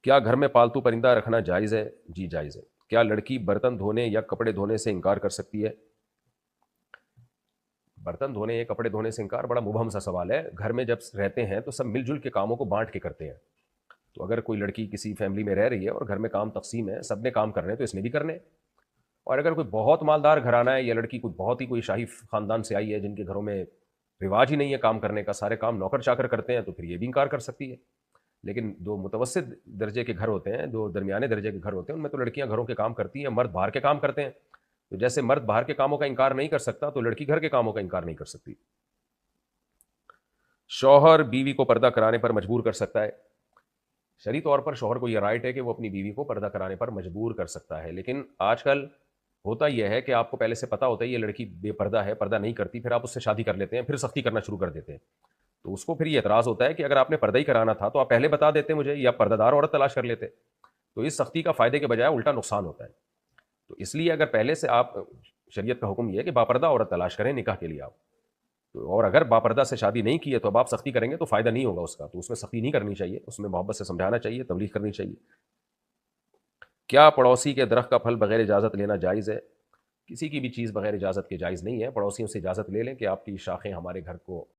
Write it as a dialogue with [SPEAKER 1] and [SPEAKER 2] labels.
[SPEAKER 1] کیا گھر میں پالتو پرندہ رکھنا جائز ہے؟ جی جائز ہے۔ کیا لڑکی برتن دھونے یا کپڑے دھونے سے انکار کر سکتی ہے؟ برتن دھونے یا کپڑے دھونے سے انکار بڑا مبہم سا سوال ہے۔ گھر میں جب رہتے ہیں تو سب مل جل کے کاموں کو بانٹ کے کرتے ہیں، تو اگر کوئی لڑکی کسی فیملی میں رہ رہی ہے اور گھر میں کام تقسیم ہے، سب نے کام کرنے ہیں تو اس نے بھی کرنے ہیں۔ اور اگر کوئی بہت مالدار گھرانہ ہے یا لڑکی کوئی بہت ہی کوئی شاہی خاندان سے آئی ہے جن کے گھروں میں رواج ہی نہیں ہے کام کرنے کا، سارے کام نوکر چاکر کرتے ہیں، تو پھر یہ بھی انکار کر سکتی ہے۔ لیکن دو متوسط درجے کے گھر ہوتے ہیں، دو درمیانے درجے کے گھر ہوتے ہیں، ان میں تو لڑکیاں گھروں کے کام کرتی ہیں، مرد باہر کے کام کرتے ہیں۔ تو جیسے مرد باہر کے کاموں کا انکار نہیں کر سکتا، تو لڑکی گھر کے کاموں کا انکار نہیں کر سکتی۔ شوہر بیوی کو پردہ کرانے پر مجبور کر سکتا ہے؟ شرعی طور پر شوہر کو یہ رائٹ ہے کہ وہ اپنی بیوی کو پردہ کرانے پر مجبور کر سکتا ہے، لیکن آج کل ہوتا یہ ہے کہ آپ کو پہلے سے پتا ہوتا ہے یہ لڑکی بے پردہ ہے، پردہ نہیں کرتی، پھر آپ اس سے شادی کر لیتے ہیں، پھر سختی کرنا شروع کر دیتے ہیں۔ تو اس کو پھر یہ اعتراض ہوتا ہے کہ اگر آپ نے پردہ ہی کرانا تھا تو آپ پہلے بتا دیتے مجھے، یا پردہ دار عورت تلاش کر لیتے۔ تو اس سختی کا فائدے کے بجائے الٹا نقصان ہوتا ہے۔ تو اس لیے اگر پہلے سے آپ، شریعت کا حکم یہ ہے کہ باپردہ عورت تلاش کریں نکاح کے لیے آپ، اور اگر باپردہ سے شادی نہیں کی ہے تو اب آپ سختی کریں گے تو فائدہ نہیں ہوگا اس کا، تو اس میں سختی نہیں کرنی چاہیے، اس میں محبت سے سمجھانا چاہیے، تبلیغ کرنی چاہیے۔ کیا پڑوسی کے درخت کا پھل بغیر اجازت لینا جائز ہے؟ کسی کی بھی چیز بغیر اجازت کے جائز نہیں ہے، پڑوسیوں سے اجازت لے لیں کہ آپ کی شاخیں ہمارے گھر کو